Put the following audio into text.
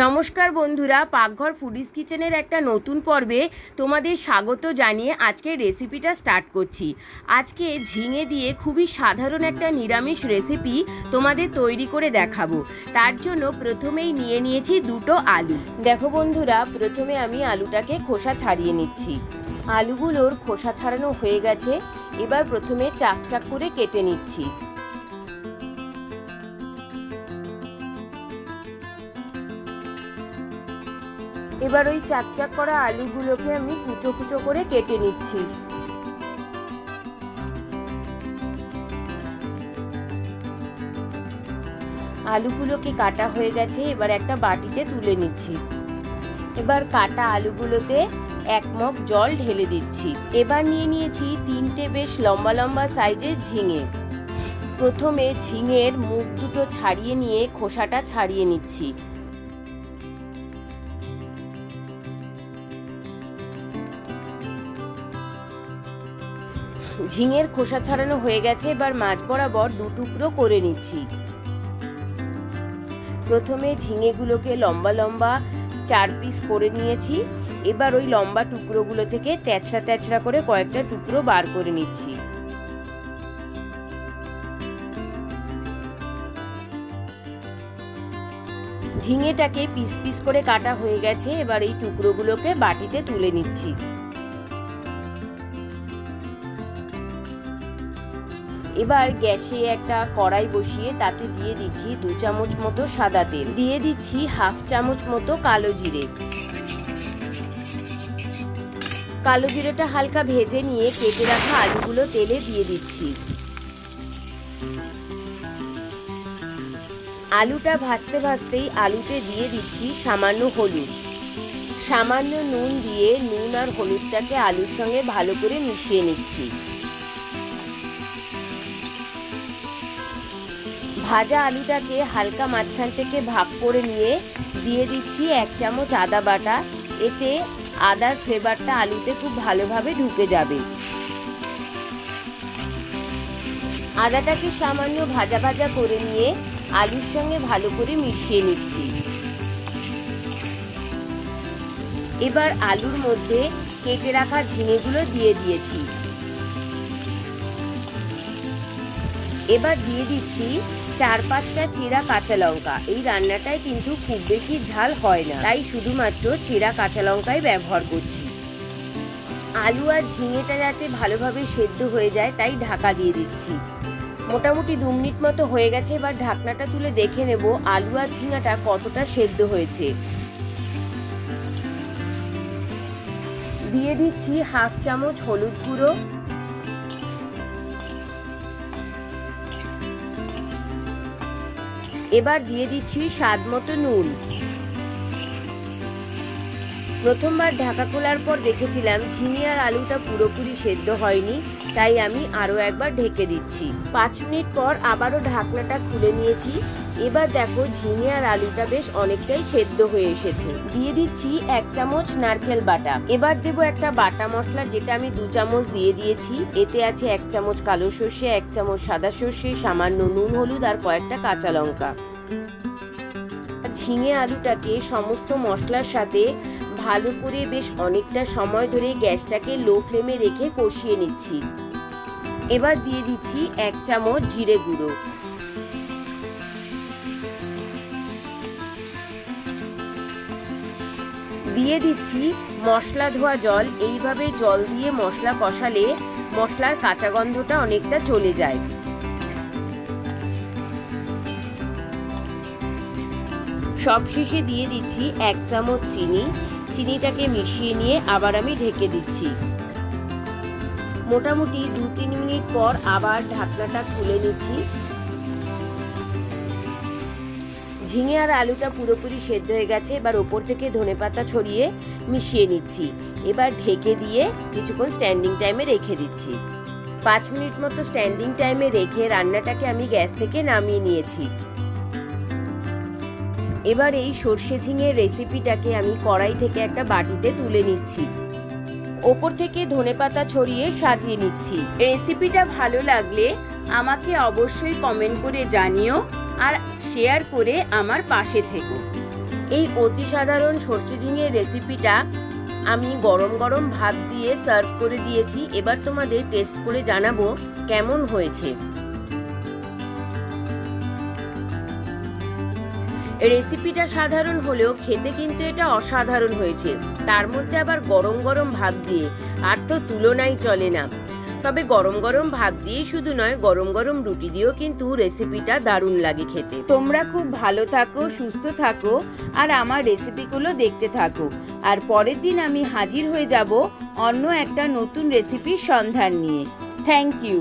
নমস্কার বন্ধুরা, পাকঘর ফুডিজ কিচেনের একটা নতুন পর্বে তোমাদের স্বাগত জানিয়ে আজকের রেসিপিটা স্টার্ট করছি। আজকে ঝিঙে দিয়ে খুবই সাধারণ একটা নিরামিষ রেসিপি তোমাদের তৈরি করে দেখাবো। তার জন্য প্রথমেই নিয়ে নিয়েছি দুটো আলু। দেখো বন্ধুরা, প্রথমে আমি আলুটাকে খোসা ছাড়িয়ে নিচ্ছি। আলুগুলোর খোসা ছাড়ানো হয়ে গেছে। এবার প্রথমে চাক চাক করে কেটে নিচ্ছি। এবার ওই চাক চাক করা আলুগুলোকে আমি কুচো কুচো করে কেটে নিচ্ছি। আলুগুলোকে কাটা হয়ে গেছে, এবার একটা বাটিতে তুলে নিচ্ছি। এবার কাটা আলুগুলোতে 1 মগ জল ঢেলে দিচ্ছি। এবার নিয়ে নিয়েছি 3টে বেশ লম্বা লম্বা সাইজের ঝিঙে। প্রথমে ঝিঙের মুখ দুটো ছাড়িয়ে নিয়ে খোসাটা ছাড়িয়ে নিচ্ছি। ঝিঙের খোসা ছাড়ানো হয়ে গেছে, এবার মাঝ বরাবর 2 টুকরো করে নিচ্ছি। প্রথমে ঝিঙেগুলোকে লম্বা লম্বা 4 পিস করে নিয়েছি। এবার ওই লম্বা টুকরোগুলো থেকে তেচড়া তেচড়া করে কয়েকটা টুকরো বার করে নিচ্ছি। ঝিঙেটাকে পিস পিস করে কাটা হয়ে গেছে, এবার এই টুকরোগুলোকে বাটিতে তুলে নিচ্ছি। এবার গ্যাসে একটা কড়াই বসিয়ে তাতে দিয়ে দিচ্ছি 2 চামচ মতো সাদা তেল, দিয়ে দিচ্ছি 1/2 চামচ মতো কালো জিরে। কালো জিরেটা হালকা ভেজে নিয়ে কেটে রাখা আলুগুলো তেলে দিয়ে দিচ্ছি। আলুটা ভাজতে ভাজতেই আলুতে দিয়ে দিচ্ছি সামান্য হলুদ। সামান্য নুন দিয়ে নুন আর হলুদটাকে আলুর সঙ্গে ভালো করে মিশিয়ে নিচ্ছি। ভাজা আলুটাকে হালকা মাঝখান থেকে ভাগ করে নিয়ে দিয়ে দিচ্ছি 1 চামচ আদা বাটা। এতে আদার ফ্লেভারটা আলুতে খুব ভালোভাবে ঢুকে যাবে। আদাটাকে সামান্য ভাজা ভাজা করে নিয়ে আলুর সঙ্গে ভালো করে মিশিয়ে নিচ্ছি। এবার আলুর মধ্যে কেটে রাখা ঝিঙেগুলো দিয়ে দিয়েছি। এবার দিয়ে দিচ্ছি 4-5টা চিরা কাঁচা লঙ্কা। এই রান্নাটায় কিন্তু খুব বেশি ঝাল হয় না, তাই শুধুমাত্র চিরা কাঁচা লঙ্কাই ব্যবহার করছি। আলু আর ঝিঙেটা যাতে ভালোভাবে সেদ্ধ হয়ে যায় তাই ঢাকা দিয়ে দিচ্ছি। মোটামুটি 2 মিনিট মতো হয়ে গেছে। এবার ঢাকনাটা তুলে দেখে নেব আলু আর ঝিঙাটা কতটা সেদ্ধ হয়েছে। দিয়ে দিচ্ছি 1/2 চামচ হলুদ গুঁড়ো, এবার দিয়ে দিচ্ছি স্বাদ মতো নুন। প্রথমবার ঢাকা খোলার পর দেখেছিলাম ঝিঙে আর আলুটা পুরোপুরি সেদ্ধ হয়নি, তাই আমি আরও একবার ঢেকে দিচ্ছি। 5 মিনিট পর আবারও ঢাকনাটা খুলে নিয়েছি। এবার দেখো ঝিঙে আর আলুটা বেশ অনেকটাই সেদ্ধ হয়ে এসেছে। দিয়ে দিচ্ছি 1 চামচ নারকেল বাটা। এবার দেবো একটা বাটা মশলা, যেটা আমি 2 চামচ দিয়ে দিয়েছি। এতে আছে 1 চামচ কালো সর্ষে, 1 চামচ সাদা সর্ষে, সামান্য নুন, হলুদ আর কয়েকটা কাঁচা লঙ্কা। ঝিঙে আলুটাকে সমস্ত মশলার সাথে ভালো করে বেশ অনেকটা সময় ধরে গ্যাসটাকে লো ফ্লেমে রেখে কষিয়ে নিচ্ছি। এবার দিয়ে দিচ্ছি 1 চামচ জিরে গুঁড়ো। দিয়ে দিচ্ছি মশলা ধোয়া জল। এইভাবে জল দিয়ে মশলা কষালে মশলার কাঁচা গন্ধটা অনেকটা চলে যায়। সবশেষে দিয়ে দিচ্ছি 1 চামচ চিনি। চিনিটাকে মিশিয়ে নিয়ে আবার আমি ঢেকে দিচ্ছি। মোটামুটি 2-3 মিনিট পর আবার ঢাকনাটা খুলে নিচ্ছি। ঝিঙে আর আলুটা পুরোপুরি সেদ্ধ হয়ে গেছে। এবার ওপর থেকে ধনেপাতা ছড়িয়ে মিশিয়ে নিচ্ছি। এবার ঢেকে দিয়ে কিছুক্ষণ স্ট্যান্ডিং টাইমে রেখে দিচ্ছি। 5 মিনিট মতো স্ট্যান্ডিং টাইমে রেখে রান্নাটাকে আমি গ্যাস থেকে নামিয়ে নিয়েছি। এবার এই সর্ষে ঝিঙের রেসিপিটাকে আমি কড়াই থেকে একটা বাটিতে তুলে নিচ্ছি। ওপর থেকে ধনেপাতা ছড়িয়ে সাজিয়ে নিচ্ছি। রেসিপিটা ভালো লাগলে আমাকে অবশ্যই কমেন্ট করে জানিও আর শেয়ার করে আমার পাশে থেকো। এই অতি সাধারণ সরষে ঝিঙের রেসিপিটা আমি গরম গরম ভাত দিয়ে সার্ভ করে দিয়েছি। এবার তোমাদের টেস্ট করে জানাবো কেমন হয়েছে। রেসিপিটা সাধারণ হলেও খেতে কিন্তু এটা অসাধারণ হয়েছে, তার মধ্যে আবার গরম গরম ভাত দিয়ে, আর তো তুলনাই চলে না। তবে গরম গরম ভাত দিয়ে শুধু নয়, গরম গরম রুটি দিয়েও কিন্তু রেসিপিটা দারুণ লাগে খেতে। তোমরা খুব ভালো থাকো, সুস্থ থাকো, আর আমার রেসিপিগুলো দেখতে থাকো। আর পরের দিন আমি হাজির হয়ে যাব অন্য একটা নতুন রেসিপির সন্ধান নিয়ে। Thank you.